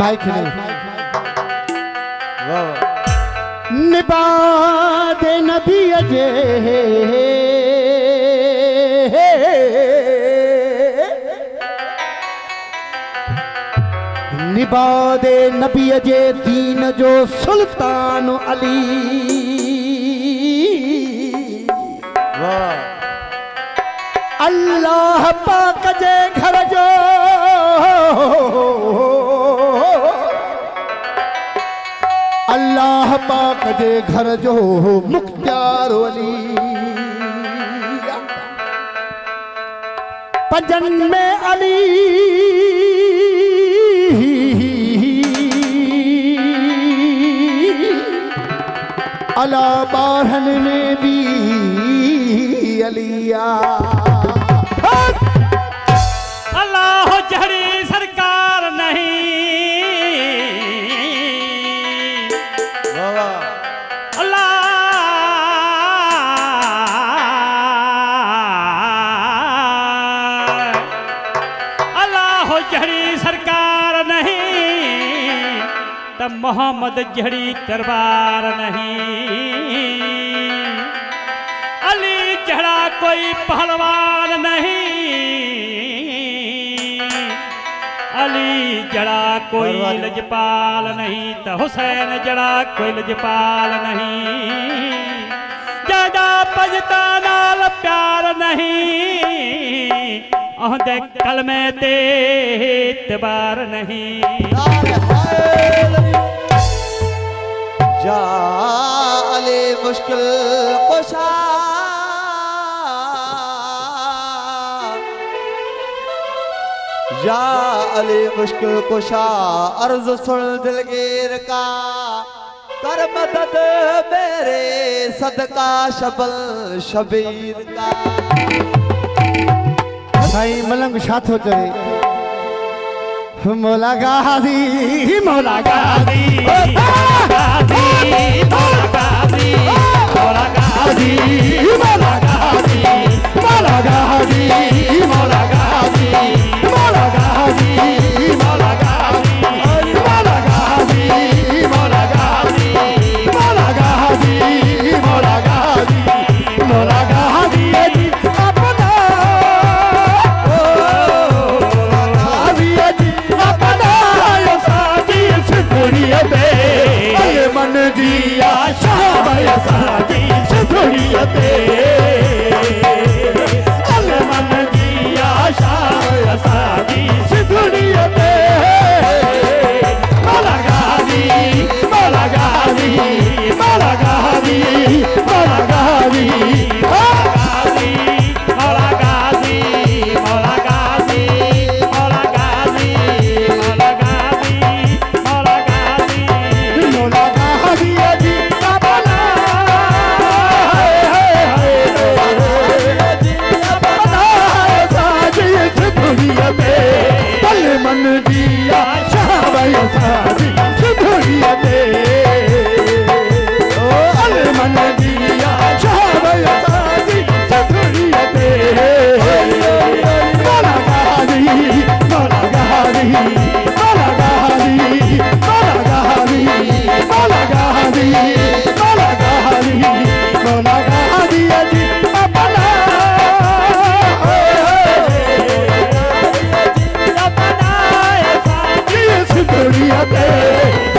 Mic नहीं निबादे नबी अजे निबादे नबी अजे दीन जो सुल्तान अली अल्लाह पाक जे घर जो अल्लाह पाक जे घर जो मुख्तार अली पंजन में अली अला बारहन में भी अलिया अल्लाह जहरी सरकार नहीं अल्लाह अल्लाह जहरी सरकार नहीं तब मोहम्मद जहरी दरबार नहीं अली जहरा कोई पहलवान नहीं अली जड़ा कोई लजपाल नहीं तो हुसैन जड़ा कोई लजपाल नहीं ज्यादा पजता नाल प्यार नहीं ओहदे कलमे ते इतबार नहीं जा अली मुश्किल कुशा या अली मुश्किल कुशा अर्ज सुन दिलगीर का कर मदद मेरे सदका शबल शबीर का साईं मलंग साथो चले मौला गाजी मौला गाजी गाजी मौला गाजी मौला गाजी मौला गाजी मौला गाजी मौला गाजी मौला गाजी मौला गाजी मौला गाजी मौला गाजी मौला गाजी मौला गाजी मौला गाजी अपना मन दिया शाबाश साजी सुधुरियते अल मन दिया शाबाश साजी सुधुरियते मौला गाजी मौला गाजी मौला गाजी मौला गाजी मौला गाजी मौला गाजी मौला गाजी मौला गाजी मौला गाजी मौला गाजी अजी अपना साजी सुधुरियते अल मन दिया शाबाश साजी सुधुरियते अल मन दिया शाबाश साजी सुधुरियते मौला गाजी मौला गाजी मौला गाजी मौला गाजी मौला गाजी मौला गाजी मौला गाजी अजी अपना सुधुरियते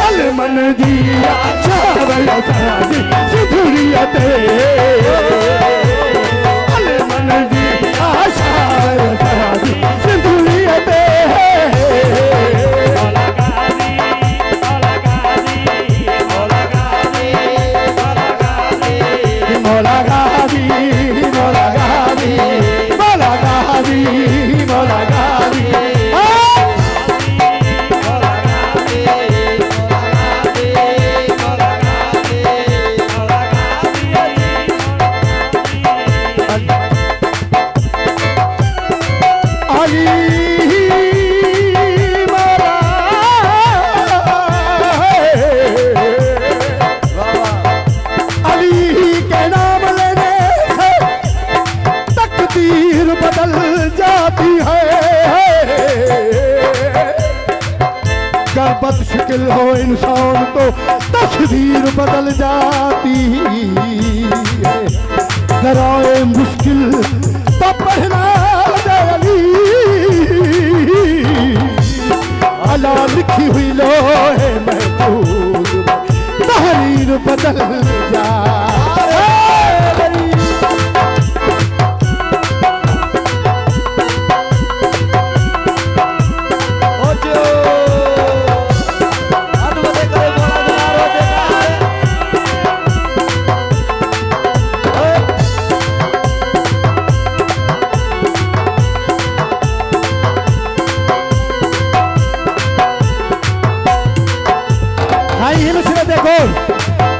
अल मन दिया शाबाश साजी सुधुरियते अल मन दिया शाबाश साजी सुधुरियते मौला गाजी मौला गाजी मौला गाजी मौला गाजी मौला गाजी मौला गाजी मौला गाजी मौला गाजी अली के नाम ले हो इंसान तो तस्वीर बदल जाती है। कराए मुश्किल तो पढ़ना अली, अला लिखी हुई लोहे महफूज तहरीर बदल जाती।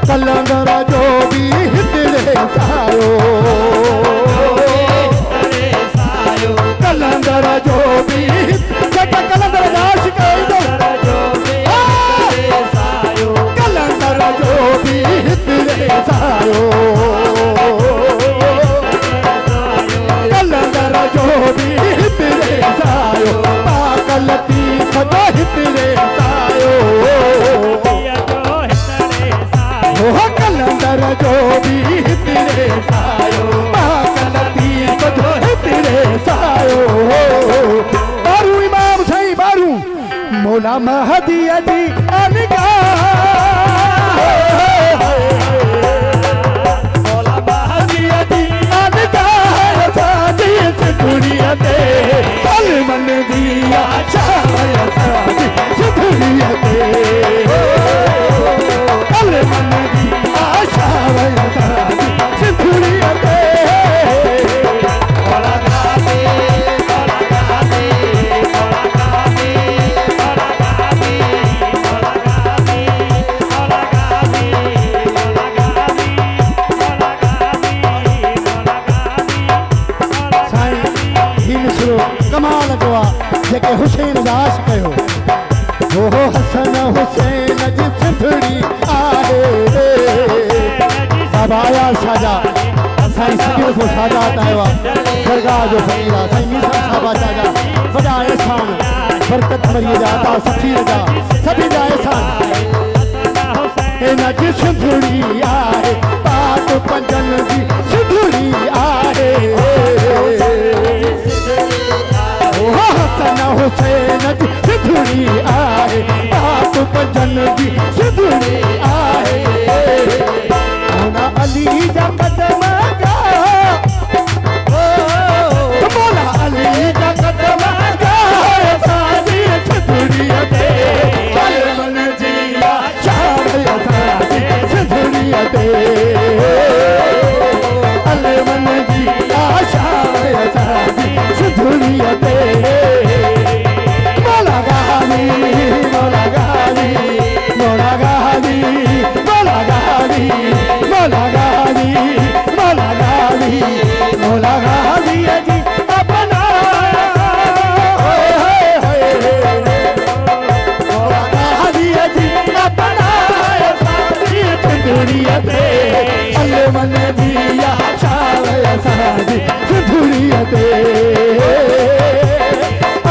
कलंदर जो भी हितरे सायो, कलंदर जो भी कलंदर दास कलंदर जो भी हितरे सायो, कलंदर जो भी हितरे सायो, पाकलती खतो हितरे सायो, कलंदर जो भी हितरे सायो, पाकलती खतो हितरे सायो। बारू इमाम सही बारू मौला महदी अजी अनगा, मौला महदी अजी अनगा साजी दुनिया ते कल मन दिया चाहे साजी दुनिया ते कल मन दिया चाहे साजी दुनिया ते। कमाल दुआ जेके हुसैन दास कयो, हो हसन हुसैन जी सिंधड़ी आहे सबाया साजा साईं सिंधु को साजा तावा दरगाह जो फकीरा साईं मीसा साबा साजा बड़ा एहसान बरकत मरी जाता सखी जा सभी जा एहसान एना जी सिंधड़ी आहे पाक पंजन जी सिंधड़ी आहे हसन हुसैन जी सिंधड़ी आहे पाक पंजन जी सिंधड़ी आहे। मौला अली जा कदम जा मौला अली जा कदम जा साजी सिंधड़ी ते कल मन जिया चाहे साजी सिंधड़ी ते कल मन जिया चाहे साजी सिंधड़ी ते। मौला गाली मौला गाली मौला गाली मौला गाली मौला गाली मौला गाली मौला गाली जी अपना मौला गाली जी अपना साजी दुनिया ते अल मन दिया चाहे साजी दुनिया ते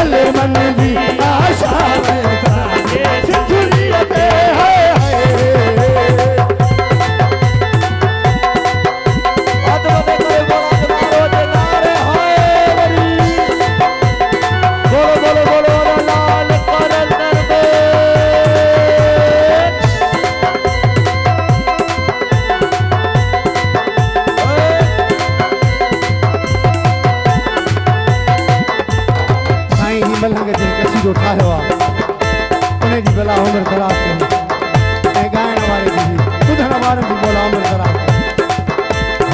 अल मन दी आशा में साजी दुनिया ते जो ठाहियो आहे उन जी भला उमिरि ख़राब कई ऐं ॻाइण वारे जी ॿुधण वारनि जी भला उमिरि ख़राब कई।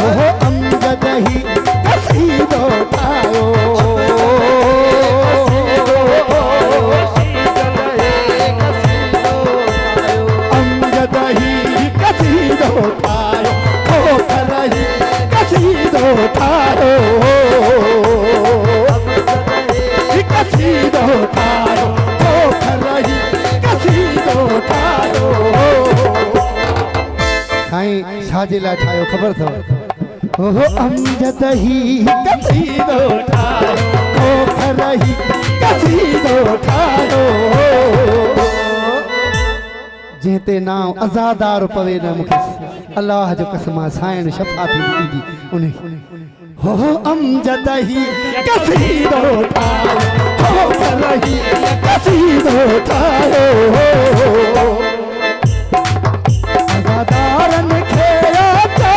हो अमजद ही कसीदो ठाहियो अमजद ही कसीदो ठाहियो खोखर ही कसीदो ठाहियो कसीदो ठाहियो खोखर ही कसीदो ठाहियो। साईं छाजे लाइ ठाहियो ख़बर अथव? हो अमजद ही कसीदो ठाहियो खोखर ही कसीदो ठाहियो जेते नाम आजादार पवे न मुखे अल्लाह जो कसम साइन शफा थी दी उन्हें हो अमजद ही कसीदो ठायो हो सलही कसीदो ठायो आजादारन खे आता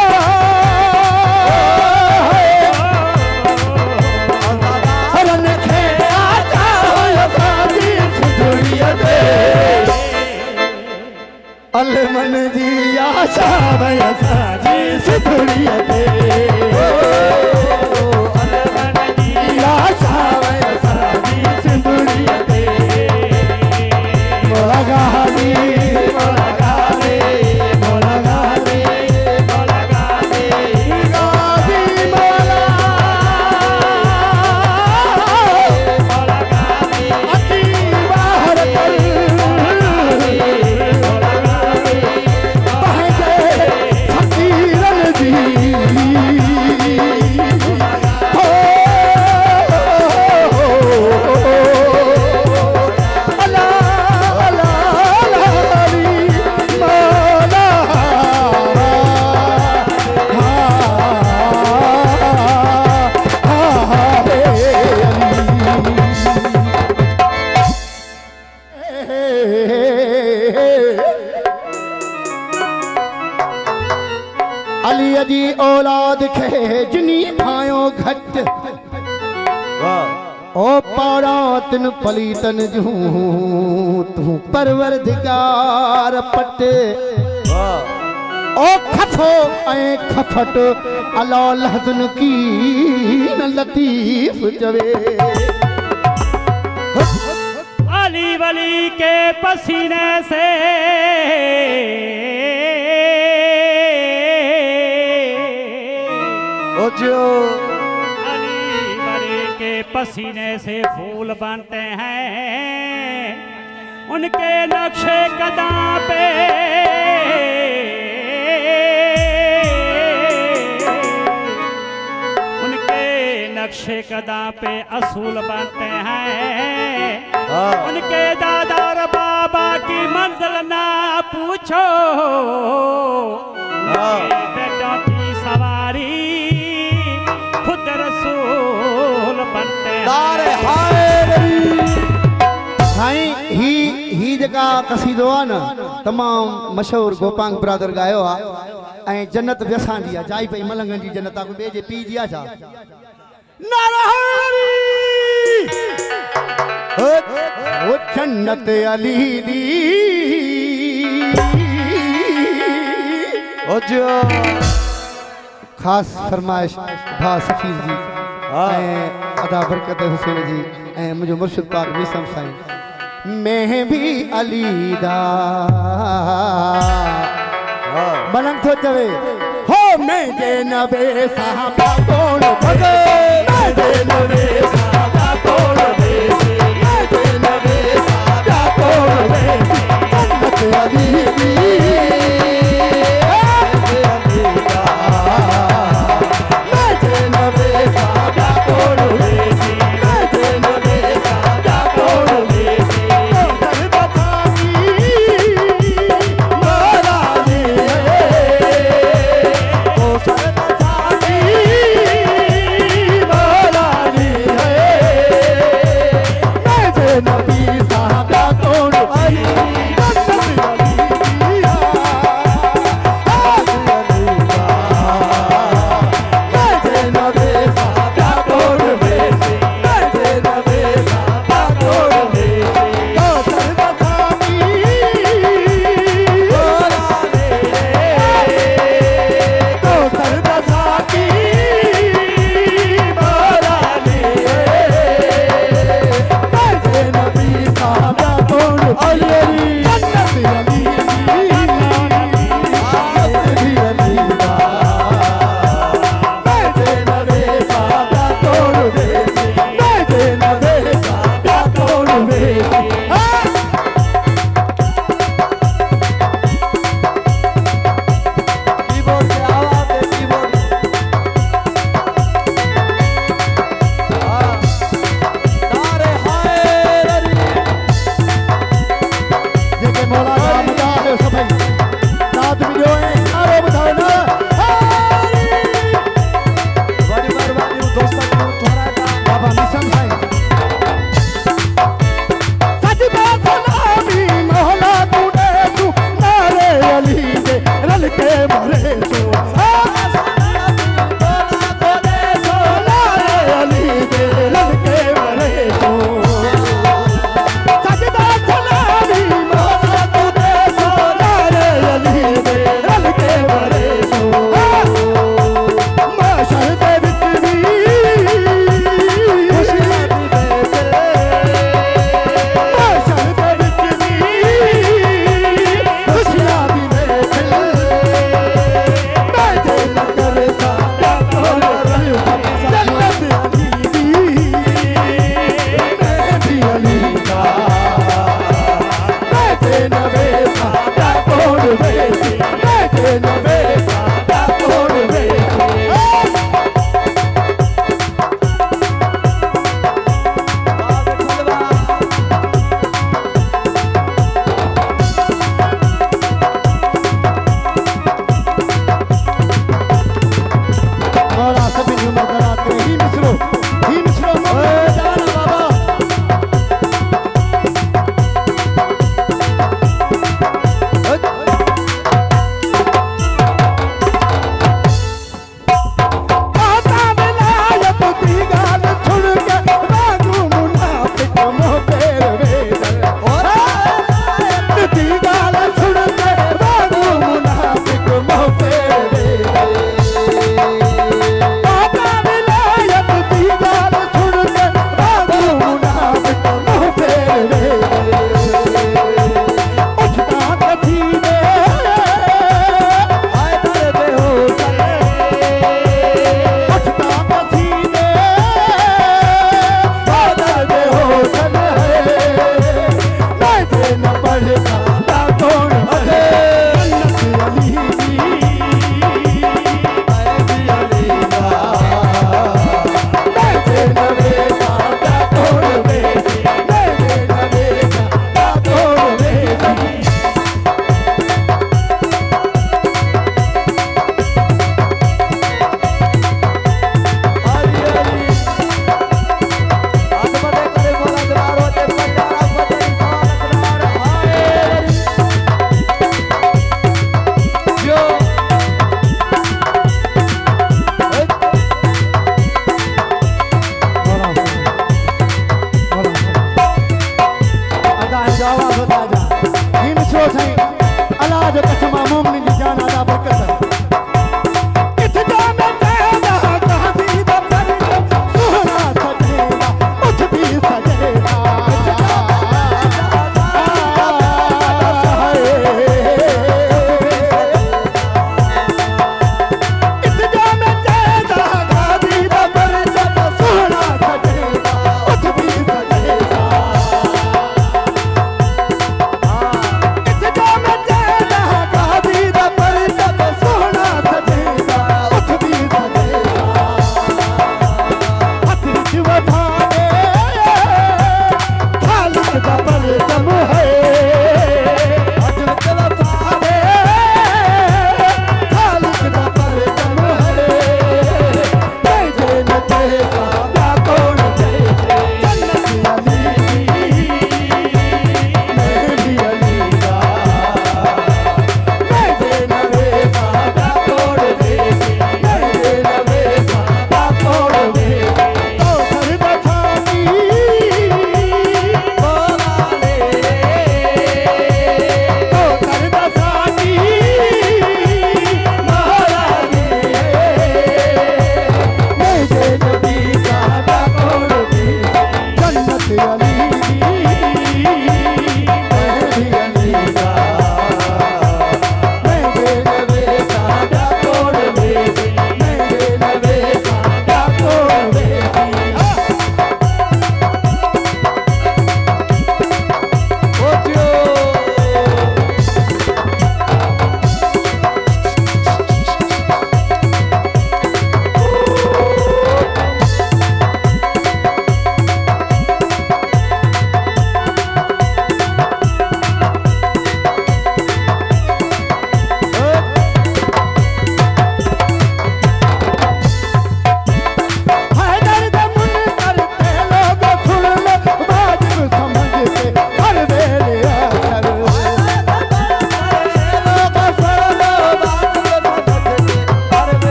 आजादारन खे आता साजी दुनिया दे अलमन जी आशा भय साजी दुनिया दे अलमन जी आशा भय साजी दुनिया दे मोला गाली मोला गाली मोला गाली मोला गाली गाली मोला मोला गाली अति बाहर कर अली जी औलाद खे जिनी ठायो घट ओ पारा तिन पलीतन जूं तू परवरदिगार पट ओ खफो ऐ खफट अला लहदन की न लतीफ जवे अली वली के पसीने से अली वली के पसीने से फूल बनते हैं उनके नक्शे कदम पे उनके नक्शे कदम पे असूल बनते हैं उनके दादा और बाबा की मंजिल ना पूछो बेटों की सवारी खुद रसूल बनते हैं। साईं ही जगह कसीदो आहे न तमाम मशहूर गोपांग ब्रदर गायो आहे ऐं जन्नत व्यसां जी आहे जाई पई मलंगनि जी जन्नत आहे ॿिए जे पीउ जी आहे छा नारायणी ओ जन्नत अली दी ओ जो खास फरमाइश भा सफीर जी अदा बरकत हुसैन जी ऐं मुंहिंजो मुर्शिद पाक मीसम साईं मैं भी अली दा मलंग थो चवे हो मैं जे नबे साहबा कोण भगे मैं जे नबे साहबा कोण देसी मैं जे नबे साहबा कोण देसी जन्नत अली दी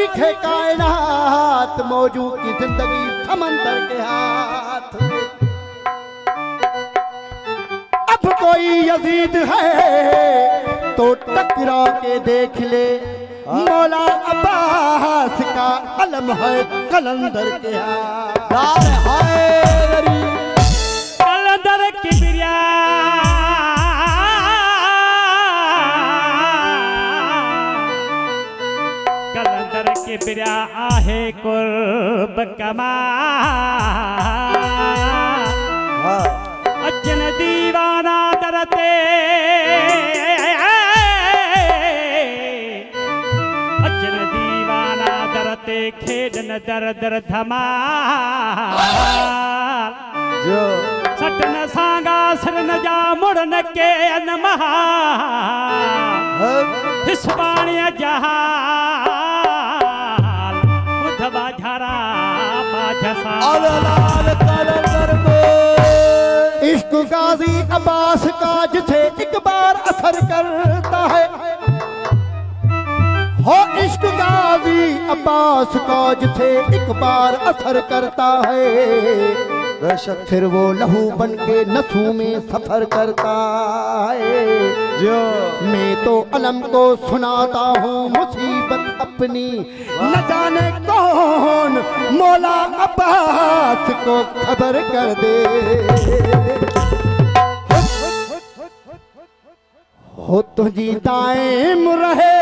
मालिक है कायनात, मौजू की जिंदगी समंदर के हाथ में। अब कोई यजीद है तो टकरा के देख ले, मौला अब्बास का अलम है कलंदर के हाथ। कलंदर किबरिया कलंदर किबरिया आहे कुर्ब कमा अजन दीवाना दरते अजन दीवाना दरते खेडन दर दर धमाल जो सटन सांगा सरन जा मुड़न के अनमहा हिस्बानिया जहाल उधवा झरा बाझसा अलाल कलंदर में इश्क गाजी अब्बास का जिसे एक बार असर करता है, हो इश्क गाजी अब्बास का जिसे एक बार असर करता है, बेशक फिर वो लहू बन के नसों में सफर करता है। जो मैं तो अलम को सुनाता हूँ मुसीबत अपनी, न जाने कौन मौला अब्बास को खबर कर दे। हो तुझी दायम रहे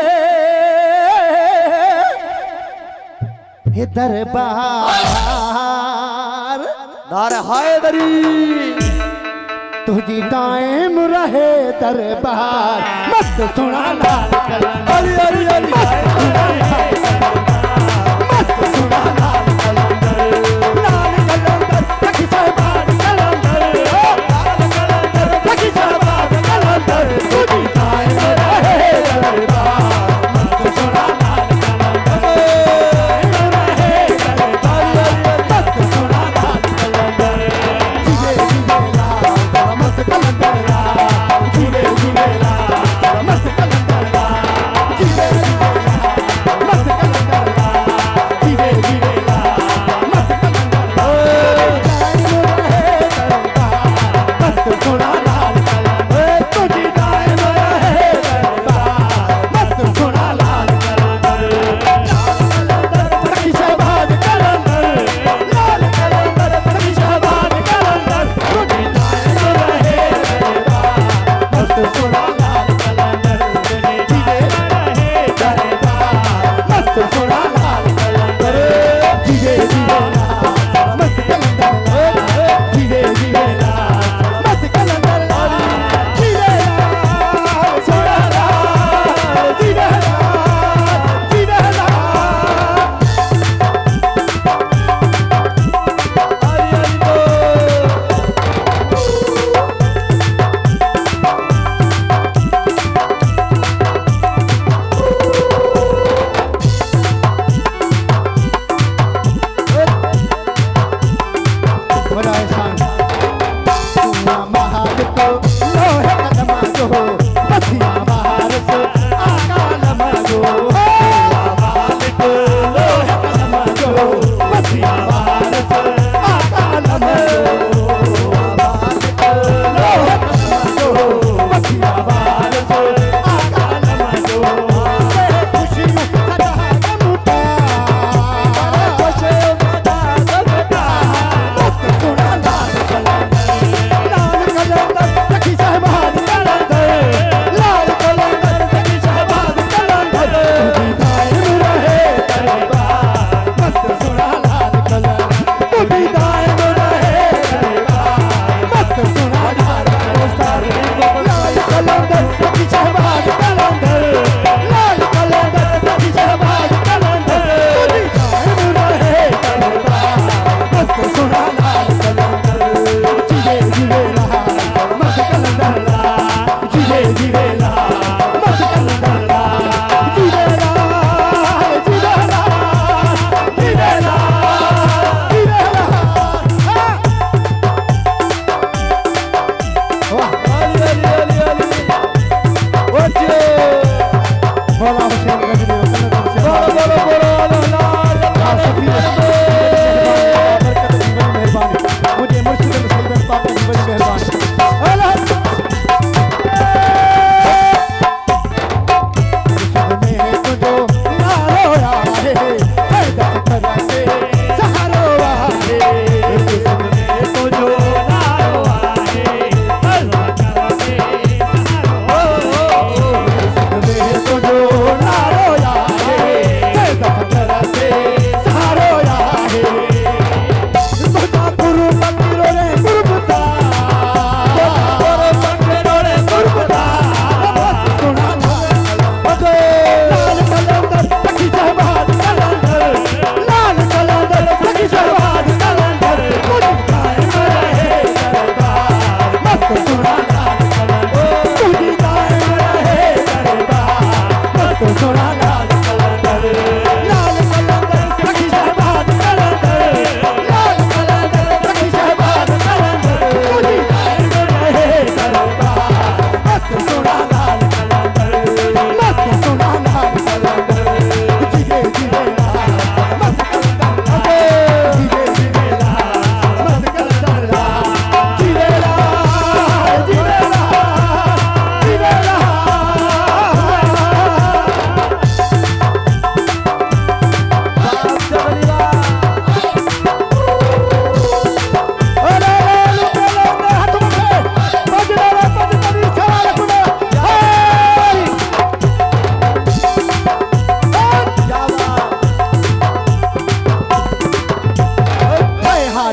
हे दरबार, नारे हैदरी तुझी दायम रहे दरबार, मत सुना लाल कलंदर, अली अली अली मत सुना लाल कलंदर, लाल कलंदर सखी साहबान कलंदर, लाल कलंदर सखी साहबान कलंदर, तुझी दायम रहे दरबार, मत सुना लाल कलंदर, रहे दरबार, मत सुना लाल कलंदर, जीवे जीवे लाल मत कलंदर लाल, जीवे जीवे लाल मत कलंदर लाल, जीवे जीवे लाल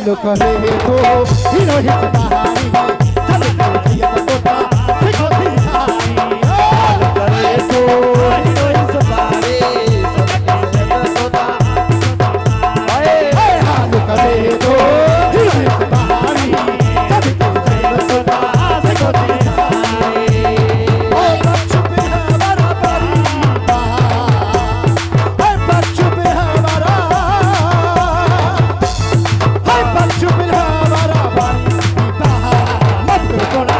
हाल करे तो हीरो हिट बहारी सबके सैयद तोता सिखोती सारी हाल करे तो हीरो हिट बहारी सबके सैयद तोता हाल करे तो हीरो हिट बहारी सबके सैयद तोता सिखोती सारी ओ बच्चू पे हमारा परिवार ओ बच्चू पे हमारा चुप हमारा मत कोना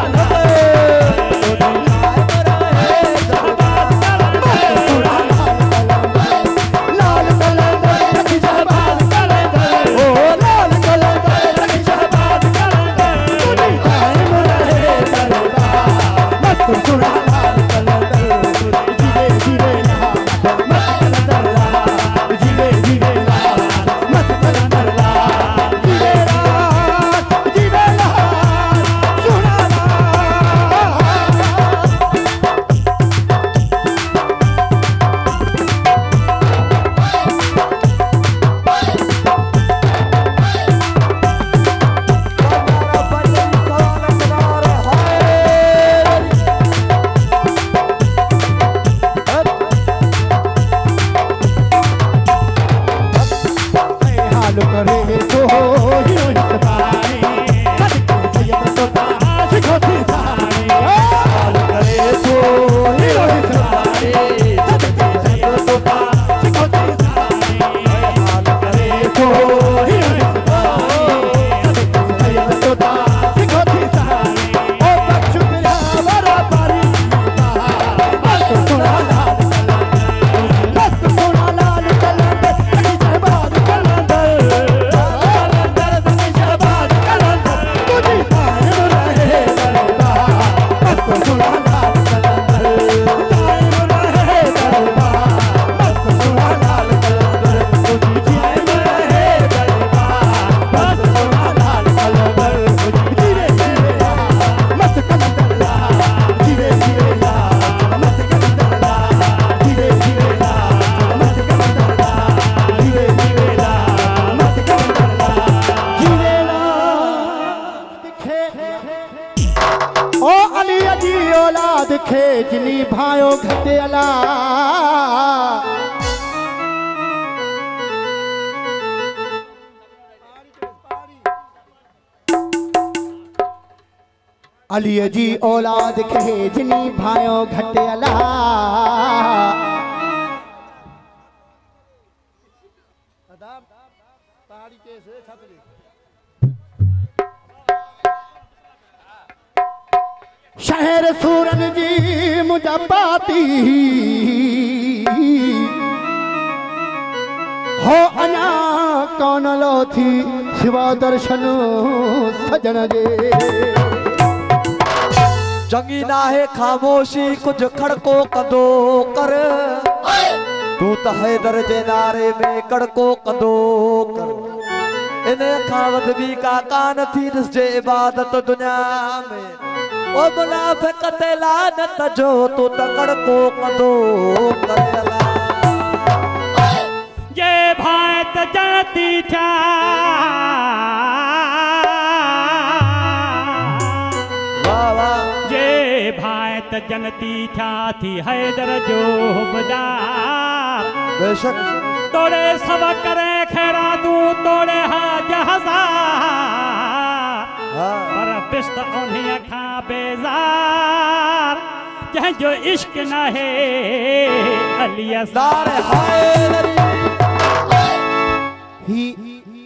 लाल कलंदर रखी जबान कलंदर ओ लाल कलंदर रखी जबान कलंदर तुझे कायम रहे दरबार मत सुना लाल कलंदर जीवे जीवे लहा मत कलंदर लहा जीवे जीवे लहा मत कलंदर लहा खेजनी भायो घटेला अली जी औलाद खेजनी भायो घटेला शहर सूरन जी मुझा पाती हो अना कौन लो थी शिवा दर्शन सजन जे चंगी ना है खामोशी कुछ खड़को कदो कर तू तो हैदर जे नारे में कड़को कदो कर इन्हें खावत भी का कान थी जे इबादत दुनिया में ओ मुनाफिक ते लानत जो तू तकड़ को कदो करला ये भात जनती था वाह वाह ये भात जनती था थी हैदर जो बजार बेशक तोड़े सब करे खैरा तू तोड़े हाज हजार पर पिस्त उन्हें खा बेजार जहाँ जो इश्क ना है अलियासार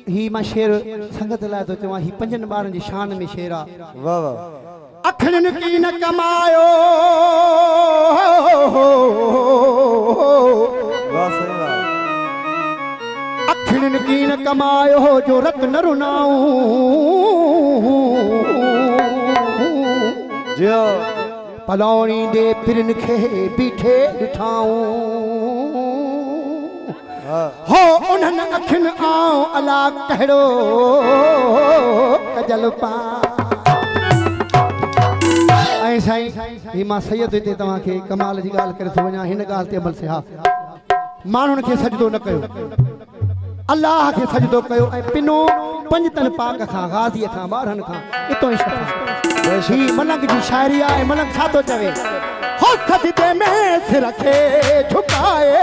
ही मां शेर संगत लाए तो चवा ही पंजन बारन जी शान में शेरा वाह वाह अखड़न की न कमायो वाह सही बात अखड़न की न कमायो जो रत न रुनाऊं जियो पलौनी दे फिरन खे बीठे ॾिठाऊं हो उन्हन अखिन आऊं अला कहिड़ो कजल पा ऐं साईं ही मां सैयद हिते तव्हांखे कमाल जी ॻाल्हि करे थो वञा हिन ॻाल्हि ते अमल सिहा माण्हुनि खे सजदो न कयो अल्लाह के सजदो कयो ऐं पिनो पंजतन पाक खां गाज़ी खां ॿारहनि खां इतो ई शफ़ा ही मलंग जी शायरी आहे मलंग छा थो चवे हो सजदे में सिर खे झुकाए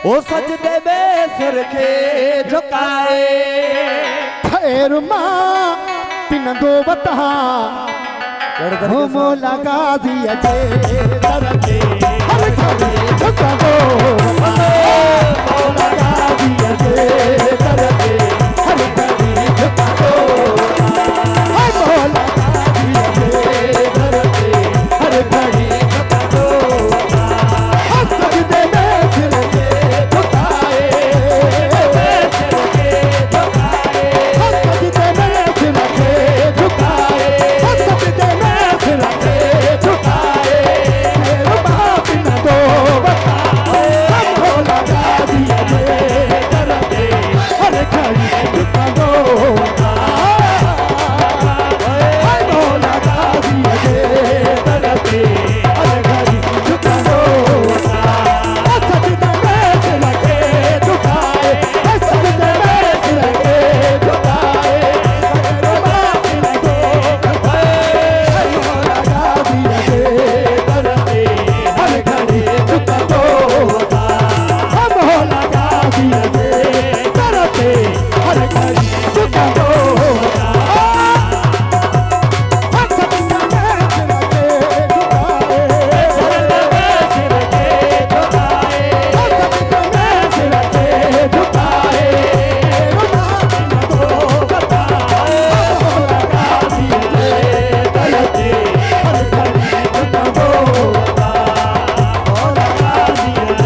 ओ सजदे में सिर खे झुकाए खैर मां पिनंदो वता हो मौला गाज़ी अचे दर ते हर घड़ी झुकंदो मौला गाज़ी अचे दर ते हर घड़ी झुकंदो मौला गाज़ी अचे दर ते हर घड़ी झुकंदो सजदे में सिर खे झुकाए सजदे में सिर खे झुकाए सजदे में सिर खे झुकाए बाप न दो बता मौला गाज़ी अचे दर ते हर घड़ी झुकंदो मौला गाज़ी अचे दर ते हर घड़ी झुकंदो सजदे में सिर खे झुकाए सजदे में सिर खे झुकाए बाप न दो बता मौला गाज़ी अचे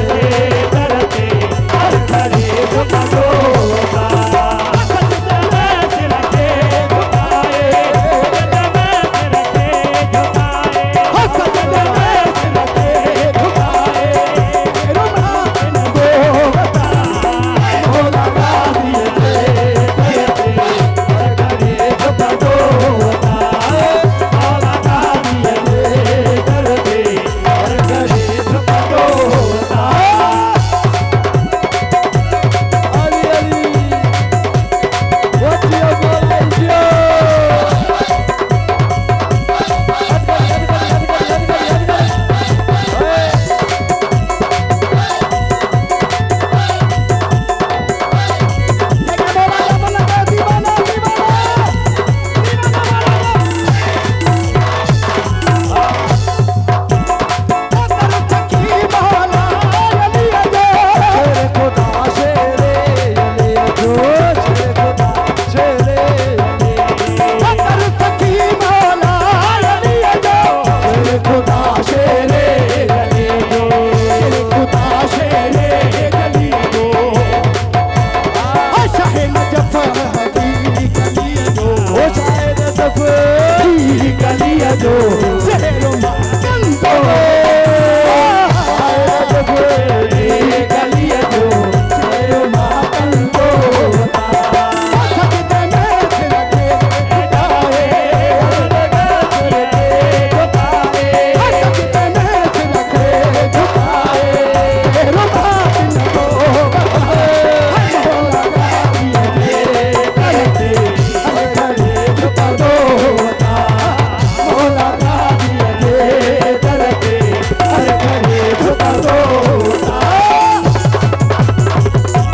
दर ते हर घड़ी झुकंदो मौला गाज़ी अचे दर ते हर घड़ी झुकंदो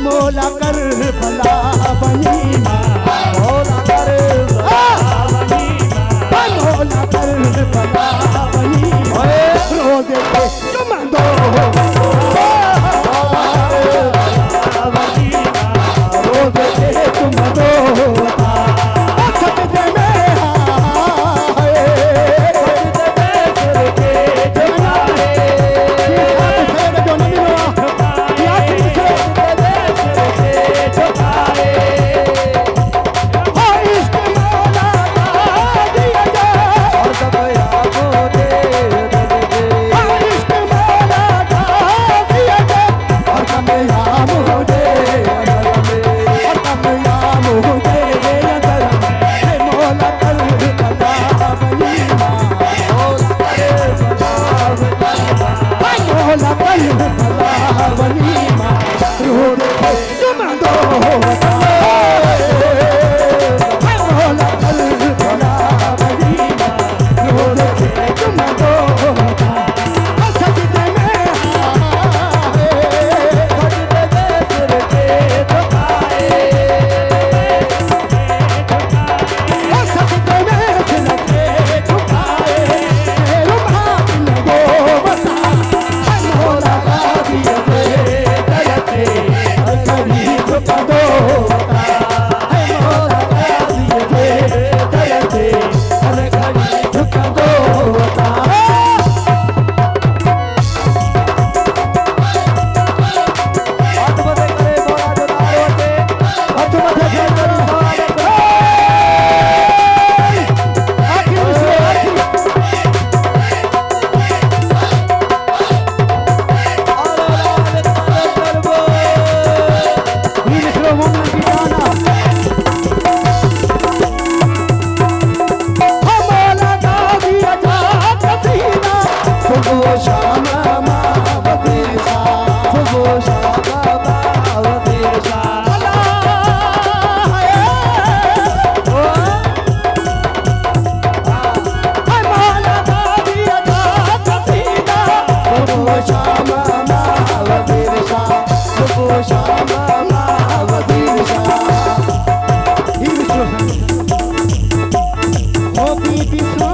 मौला कर भला बनी मौला कर भला बनी रोज़े की